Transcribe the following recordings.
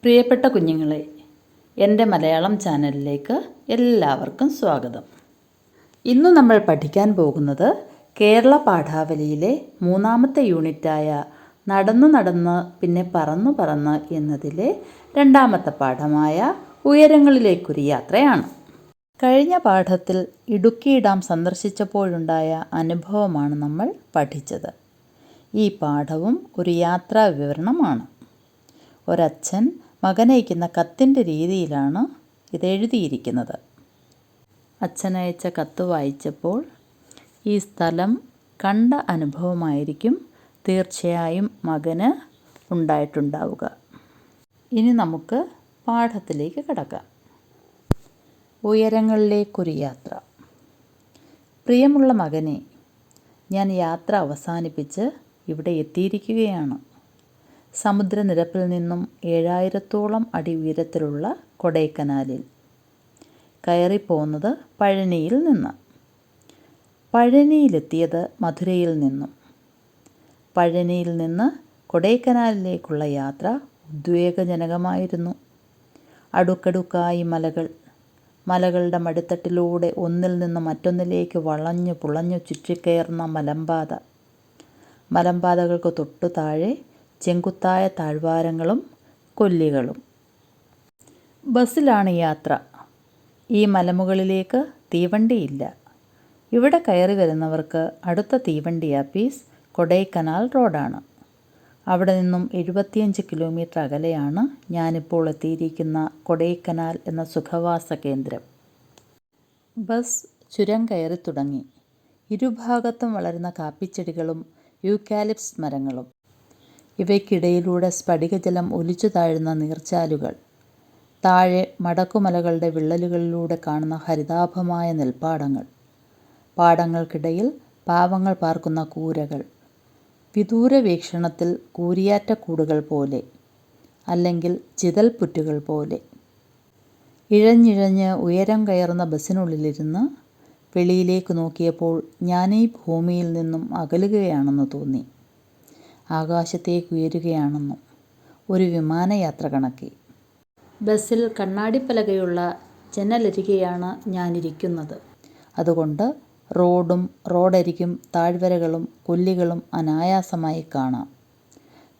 പ്രിയപ്പെട്ട കുഞ്ഞുങ്ങളെ, എൻ്റെ മലയാളം ചാനലിലേക്ക് എല്ലാവർക്കും സ്വാഗതം. ഇന്ന് നമ്മൾ പഠിക്കാൻ പോകുന്നത് കേരള പാഠാവലിയിലെ 3-ാമത്തെ യൂണിറ്റായ നടന്നു നടന്ന് പിന്നെ പറന്നു പറന്ന് എന്നതിലെ 2-ാമത്തെ പാഠമായ ഉയരങ്ങളിലേക്കൊരു യാത്രയാണ്. കഴിഞ്ഞ പാഠത്തിൽ ഇടുക്കി ഡാം സന്ദർശിച്ചപ്പോഴുണ്ടായ അനുഭവമാണ് നമ്മൾ പഠിച്ചത്. ഈ പാഠവും ഒരു യാത്രാ വിവരണമാണ്. ഒരച്ഛൻ മകനയക്കുന്ന കത്തിൻ്റെ രീതിയിലാണ് ഇത് എഴുതിയിരിക്കുന്നത്. അച്ഛനയച്ച കത്ത് വായിച്ചപ്പോൾ ഈ സ്ഥലം കണ്ട അനുഭവമായിരിക്കും തീർച്ചയായും മകന് ഉണ്ടായിട്ടുണ്ടാവുക. ഇനി നമുക്ക് പാഠത്തിലേക്ക് കടക്കാം. ഉയരങ്ങളിലേക്കൊരു യാത്ര. പ്രിയമുള്ള മകനെ, ഞാൻ യാത്ര അവസാനിപ്പിച്ച് ഇവിടെ എത്തിയിരിക്കുകയാണ്. സമുദ്രനിരപ്പിൽ നിന്നും 7000-ഓളം അടി ഉയരത്തിലുള്ള കൊടൈക്കനാലിൽ. കയറിപ്പോകുന്നത് പഴനിയിൽ നിന്ന്. പഴനിയിലെത്തിയത് മധുരയിൽ നിന്നും. പഴനിയിൽ നിന്ന് കൊടൈക്കനാലിലേക്കുള്ള യാത്ര ഉദ്വേഗജനകമായിരുന്നു. അടുക്കടുക്കായി മലകൾ. മലകളുടെ മടിത്തട്ടിലൂടെ ഒന്നിൽ നിന്ന് മറ്റൊന്നിലേക്ക് വളഞ്ഞു പുളഞ്ഞു ചുറ്റിക്കയറുന്ന മലമ്പാത. മലമ്പാതകൾക്ക് തൊട്ടു താഴെ ചെങ്കുത്തായ താഴ്വാരങ്ങളും കൊല്ലികളും. ബസ്സിലാണ് യാത്ര. ഈ മലമുകളിലേക്ക് തീവണ്ടിയില്ല. ഇവിടെ കയറി വരുന്നവർക്ക് അടുത്ത തീവണ്ടി ആപ്പീസ് കൊടൈക്കനാൽ റോഡാണ്. അവിടെ നിന്നും 75 കിലോമീറ്റർ അകലെയാണ് ഞാനിപ്പോൾ എത്തിയിരിക്കുന്ന കൊടൈക്കനാൽ എന്ന സുഖവാസ കേന്ദ്രം. ബസ് ചുരം കയറി തുടങ്ങി. ഇരുഭാഗത്തും വളരുന്ന കാപ്പിച്ചെടികളും യൂക്കാലിപ്സ് മരങ്ങളും. ഇവയ്ക്കിടയിലൂടെ സ്ഫടികജലം ഒലിച്ചു താഴുന്ന നീർച്ചാലുകൾ. താഴെ മടക്കുമലകളുടെ വിള്ളലുകളിലൂടെ കാണുന്ന ഹരിതാഭമായ നെൽപ്പാടങ്ങൾ. പാടങ്ങൾക്കിടയിൽ പാവങ്ങൾ പാർക്കുന്ന കൂരകൾ. വിദൂര വീക്ഷണത്തിൽ കൂരിയാറ്റക്കൂടുകൾ പോലെ, അല്ലെങ്കിൽ ചിതൽപുറ്റുകൾ പോലെ. ഇഴഞ്ഞിഴഞ്ഞ് ഉയരം കയറുന്ന ബസ്സിനുള്ളിലിരുന്ന് വെളിയിലേക്ക് നോക്കിയപ്പോൾ ഞാനീ ഭൂമിയിൽ നിന്നും അകലുകയാണെന്ന് തോന്നി. ആകാശത്തേക്ക് ഉയരുകയാണെന്നും. ഒരു വിമാനയാത്ര കണക്കെ. ബസ്സിൽ കണ്ണാടിപ്പലകയുള്ള ജനലരികെയാണ് ഞാനിരിക്കുന്നത്. അതുകൊണ്ട് റോഡും റോഡരികും താഴ്വരകളും കൊല്ലികളും അനായാസമായി കാണാം.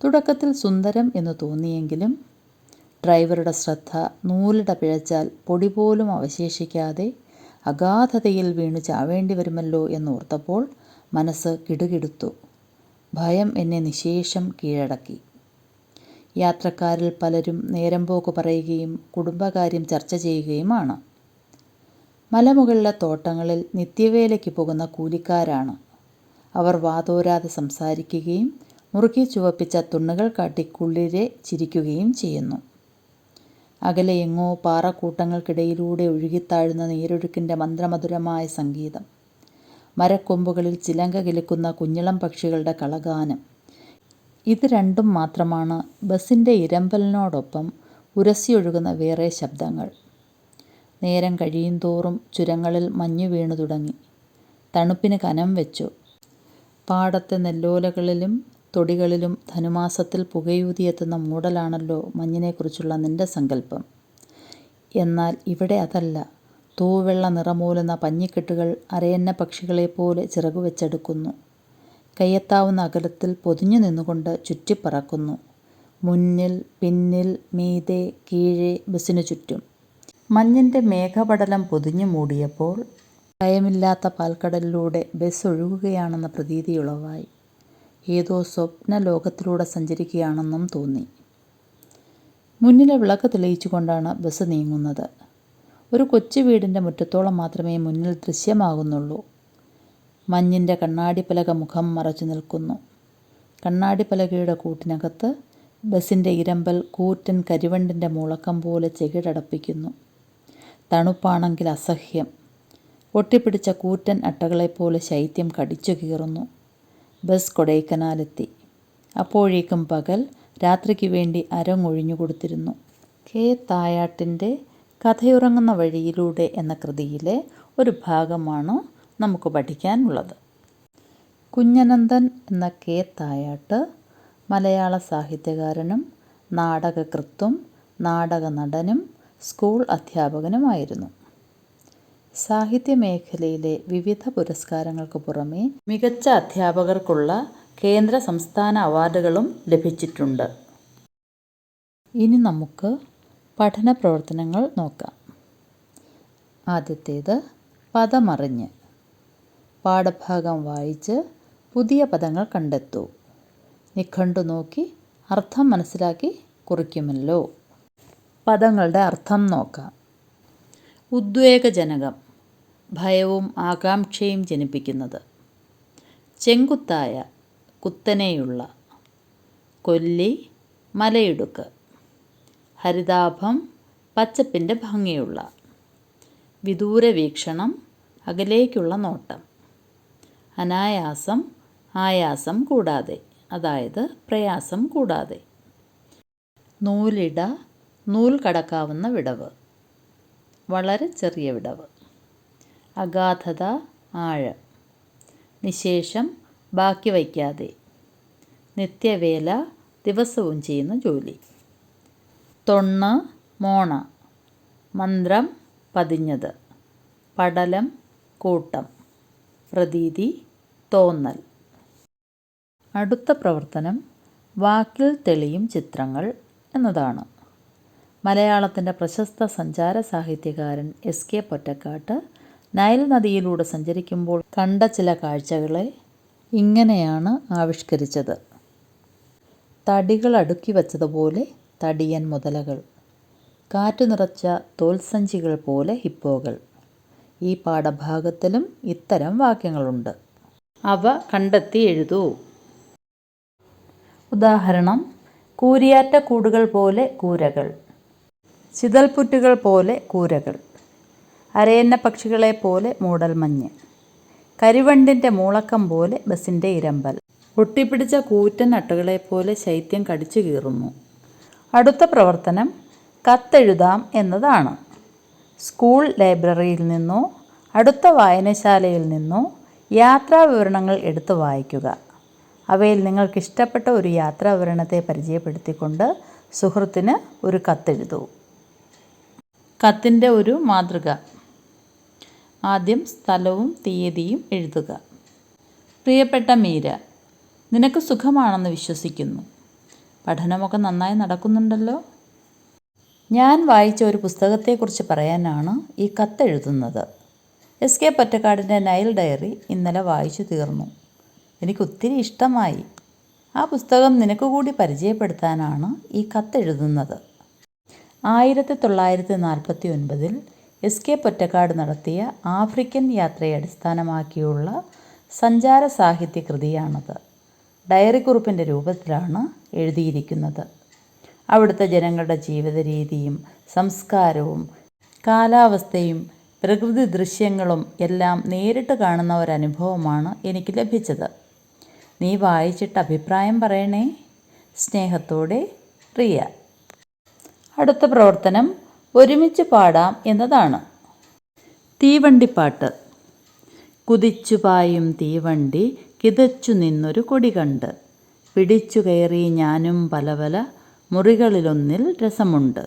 തുടക്കത്തിൽ സുന്ദരം എന്ന് തോന്നിയെങ്കിലും ഡ്രൈവറുടെ ശ്രദ്ധ നൂലിട പിഴച്ചാൽ പൊടി പോലും അവശേഷിക്കാതെ അഗാധതയിൽ വീണു ചാവേണ്ടി വരുമല്ലോ എന്നോർത്തപ്പോൾ മനസ്സ് കിടുകിടുത്തു. ഭയം എന്നെ നിശേഷം കീഴടക്കി. യാത്രക്കാരിൽ പലരും നേരംപോക്ക് പറയുകയും കുടുംബകാര്യം ചർച്ച ചെയ്യുകയുമാണ്. മലമുകളിലെ തോട്ടങ്ങളിൽ നിത്യവേലയ്ക്ക് പോകുന്ന കൂലിക്കാരാണ്. അവർ വാതോരാതെ സംസാരിക്കുകയും മുറുക്കി ചുവപ്പിച്ച തുണ്ണുകൾ കാട്ടി കുളിരെ ചിരിക്കുകയും ചെയ്യുന്നു. അകലെ എങ്ങോ പാറക്കൂട്ടങ്ങൾക്കിടയിലൂടെ ഒഴുകിത്താഴുന്ന നീരൊഴുക്കിൻ്റെ മന്ത്രമധുരമായ സംഗീതം. മരക്കൊമ്പുകളിൽ ചിലങ്ക കിലുക്കുന്ന കുഞ്ഞിളം പക്ഷികളുടെ കളഗാനം. ഇത് രണ്ടും മാത്രമാണ് ബസ്സിൻ്റെ ഇരമ്പലിനോടൊപ്പം ഉരസിയൊഴുകുന്ന വേറെ ശബ്ദങ്ങൾ. നേരം കഴിയുന്തോറും ചുരങ്ങളിൽ മഞ്ഞു വീണു തുടങ്ങി. തണുപ്പിന് കനം വെച്ചു. പാടത്തെ നെല്ലോലകളിലും തൊടികളിലും ധനുമാസത്തിൽ പുകയൂതിയെത്തുന്ന മൂടലാണല്ലോ മഞ്ഞിനെക്കുറിച്ചുള്ള നിന്റെ സങ്കല്പം. എന്നാൽ ഇവിടെ അതല്ല. തൂവെള്ള നിറമൂലുന്ന പഞ്ഞിക്കെട്ടുകൾ അരയന്ന പക്ഷികളെപ്പോലെ ചിറകുവെച്ചെടുക്കുന്നു. കയ്യെത്താവുന്ന അകലത്തിൽ പൊതിഞ്ഞു നിന്നുകൊണ്ട് ചുറ്റിപ്പറക്കുന്നു. മുന്നിൽ, പിന്നിൽ, മീതെ, കീഴെ, ബസ്സിനു ചുറ്റും. മഞ്ഞിൻ്റെ മേഘപടലം പൊതിഞ്ഞു മൂടിയപ്പോൾ ഭയമില്ലാത്ത പാൽക്കടലിലൂടെ ബസ് ഒഴുകുകയാണെന്ന പ്രതീതിയുളവായി. ഏതോ സ്വപ്ന ലോകത്തിലൂടെ സഞ്ചരിക്കുകയാണെന്നും തോന്നി. മുന്നിലെ വിളക്ക് തെളിയിച്ചുകൊണ്ടാണ് ബസ് നീങ്ങുന്നത്. ഒരു കൊച്ചു വീടിൻ്റെ മുറ്റത്തോളം മാത്രമേ മുന്നിൽ ദൃശ്യമാകുന്നുള്ളൂ. മഞ്ഞിൻ്റെ കണ്ണാടിപ്പലക മുഖം മറച്ചു നിൽക്കുന്നു. കണ്ണാടിപ്പലകയുടെ കൂട്ടിനകത്ത് ബസ്സിൻ്റെ ഇരമ്പൽ കൂറ്റൻ കരിവണ്ടിൻ്റെ മുളക്കം പോലെ ചെകിടടപ്പിക്കുന്നു. തണുപ്പാണെങ്കിൽ അസഹ്യം. ഒട്ടിപ്പിടിച്ച കൂറ്റൻ അട്ടകളെപ്പോലെ ശൈത്യം കടിച്ചു കീറുന്നു. ബസ് കൊടൈക്കനാലെത്തി. അപ്പോഴേക്കും പകൽ രാത്രിക്ക് വേണ്ടി അരങ്ങൊഴിഞ്ഞു കൊടുത്തിരുന്നു. കെ തായാട്ടിൻ്റെ കഥയുറങ്ങുന്ന വഴിയിലൂടെ എന്ന കൃതിയിലെ ഒരു ഭാഗമാണ് നമുക്ക് പഠിക്കാനുള്ളത്. കുഞ്ഞനന്തൻ എന്ന കെ തായാട്ട് മലയാള സാഹിത്യകാരനും നാടകകൃത്തും നാടക നടനും സ്കൂൾ അധ്യാപകനുമായിരുന്നു. സാഹിത്യമേഖലയിലെ വിവിധ പുരസ്കാരങ്ങൾക്ക് പുറമെ മികച്ച അധ്യാപകർക്കുള്ള കേന്ദ്ര സംസ്ഥാന അവാർഡുകളും ലഭിച്ചിട്ടുണ്ട്. ഇനി നമുക്ക് പഠന പ്രവർത്തനങ്ങൾ നോക്കാം. ആദ്യത്തേത് പദമറിഞ്ഞ്. പാഠഭാഗം വായിച്ച് പുതിയ പദങ്ങൾ കണ്ടെത്തൂ. നിഘണ്ടു നോക്കി അർത്ഥം മനസ്സിലാക്കി കുറിക്കുമല്ലോ. പദങ്ങളുടെ അർത്ഥം നോക്കാം. ഉദ്വേഗജനകം, ഭയവും ആകാംക്ഷയും ജനിപ്പിക്കുന്നത്. ചെങ്കുത്തായ, കുത്തനെയുള്ള. കൊല്ലി, മലയിടുക്ക്. ഹരിതാഭം, പച്ചപ്പിൻ്റെ ഭംഗിയുള്ള. വിദൂര വീക്ഷണം, അകലേക്കുള്ള നോട്ടം. അനായാസം, ആയാസം കൂടാതെ, അതായത് പ്രയാസം കൂടാതെ. നൂലിട, നൂൽ കടക്കാവുന്ന വിടവ്, വളരെ ചെറിയ വിടവ്. അഗാധത, ആഴം. നിശേഷം, ബാക്കി വയ്ക്കാതെ. നിത്യവേല, ദിവസവും ചെയ്യുന്ന ജോലി. തൊണ്ണ്, മോണ. മന്ത്രം, പതിഞ്ഞത്. പടലം, കൂട്ടം. പ്രതീതി, തോന്നൽ. അടുത്ത പ്രവർത്തനം വാക്കിൽ തെളിയും ചിത്രങ്ങൾ എന്നതാണ്. മലയാളത്തിൻ്റെ പ്രശസ്ത സഞ്ചാര സാഹിത്യകാരൻ എസ്.കെ. പൊറ്റക്കാട്ട് നൈൽ നദിയിലൂടെ സഞ്ചരിക്കുമ്പോൾ കണ്ട ചില കാഴ്ചകളെ ഇങ്ങനെയാണ് ആവിഷ്കരിച്ചത്. തടികൾ അടുക്കി വച്ചതുപോലെ തടിയൻ മുതലകൾ, കാറ്റു നിറച്ച തോൽസഞ്ചികൾ പോലെ ഹിപ്പോകൾ. ഈ പാഠഭാഗത്തിലും ഇത്തരം വാക്യങ്ങളുണ്ട്. അവ കണ്ടെത്തി എഴുതൂ. ഉദാഹരണം: കൂരിയാറ്റ കൂടുകൾ പോലെ കൂരകൾ, ചിതൽപുറ്റുകൾ പോലെ കൂരകൾ, അരയന്ന പക്ഷികളെ പോലെ മൂടൽമഞ്ഞ്, കരിവണ്ടിൻ്റെ മൂളക്കം പോലെ ബസിൻ്റെ ഇരമ്പൽ, ഒട്ടിപ്പിടിച്ച കൂറ്റൻ അട്ടകളെപ്പോലെ ശൈത്യം കടിച്ചു കീറുന്നു. അടുത്ത പ്രവർത്തനം കത്തെഴുതാം എന്നതാണ്. സ്കൂൾ ലൈബ്രറിയിൽ നിന്നോ അടുത്ത വായനശാലയിൽ നിന്നോ യാത്രാ വിവരണങ്ങൾ എടുത്ത് വായിക്കുക. അവയിൽ നിങ്ങൾക്കിഷ്ടപ്പെട്ട ഒരു യാത്രാ വിവരണത്തെ പരിചയപ്പെടുത്തിക്കൊണ്ട് സുഹൃത്തിന് ഒരു കത്തെഴുതൂ. കത്തിൻ്റെ ഒരു മാതൃക. ആദ്യം സ്ഥലവും തീയതിയും എഴുതുക. പ്രിയപ്പെട്ട മീര, നിനക്ക് സുഖമാണെന്ന് വിശ്വസിക്കുന്നു. പഠനമൊക്കെ നന്നായി നടക്കുന്നുണ്ടല്ലോ. ഞാൻ വായിച്ച ഒരു പുസ്തകത്തെക്കുറിച്ച് പറയാനാണ് ഈ കത്തെഴുതുന്നത്. എസ്.കെ. പൊറ്റക്കാടിൻ്റെ നൈൽ ഡയറി ഇന്നലെ വായിച്ചു തീർന്നു. എനിക്കൊത്തിരി ഇഷ്ടമായി. ആ പുസ്തകം നിനക്ക് കൂടി പരിചയപ്പെടുത്താനാണ് ഈ കത്തെഴുതുന്നത്. 1949 എസ്.കെ. പൊറ്റക്കാട് നടത്തിയ ആഫ്രിക്കൻ യാത്രയെ അടിസ്ഥാനമാക്കിയുള്ള സഞ്ചാര സാഹിത്യ കൃതിയാണത്. ഡയറി കുറിപ്പിൻ്റെ രൂപത്തിലാണ് എഴുതിയിരിക്കുന്നത്. അവിടുത്തെ ജനങ്ങളുടെ ജീവിത രീതിയും സംസ്കാരവും കാലാവസ്ഥയും പ്രകൃതി ദൃശ്യങ്ങളും എല്ലാം നേരിട്ട് കാണുന്ന ഒരനുഭവമാണ് എനിക്ക് ലഭിച്ചത്. നീ വായിച്ചിട്ട് അഭിപ്രായം പറയണേ. സ്നേഹത്തോടെ, റിയ. അടുത്ത പ്രവർത്തനം ഒരുമിച്ച് പാടാം എന്നതാണ്. തീവണ്ടിപ്പാട്ട്. കുതിച്ചു പായും തീവണ്ടി കിതച്ചു നിന്നൊരു കൊടി കണ്ട്, പിടിച്ചു കയറി ഞാനും പല പല മുറികളിലൊന്നിൽ രസമുണ്ട്.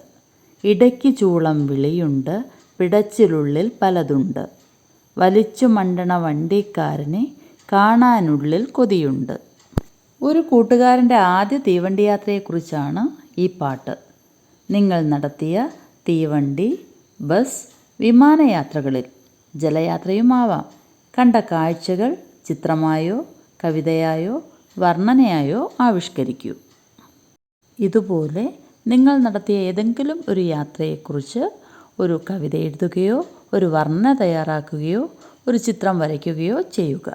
ഇടയ്ക്ക് ചൂളം വിളിയുണ്ട്, പിടച്ചിലുള്ളിൽ പലതുണ്ട്. വലിച്ചു മണ്ടണ വണ്ടിക്കാരനെ കാണാനുള്ളിൽ കൊതിയുണ്ട്. ഒരു കൂട്ടുകാരൻ്റെ ആദ്യ തീവണ്ടി യാത്രയെക്കുറിച്ചാണ് ഈ പാട്ട്. നിങ്ങൾ നടത്തിയ തീവണ്ടി, ബസ്, വിമാനയാത്രകളിൽ, ജലയാത്രയുമാവാം, കണ്ട കാഴ്ചകൾ ചിത്രമായോ കവിതയായോ വർണ്ണനയായോ ആവിഷ്കരിക്കൂ. ഇതുപോലെ നിങ്ങൾ നടത്തിയ ഏതെങ്കിലും ഒരു യാത്രയെക്കുറിച്ച് ഒരു കവിത എഴുതുകയോ ഒരു വർണ്ണന തയ്യാറാക്കുകയോ ഒരു ചിത്രം വരയ്ക്കുകയോ ചെയ്യുക.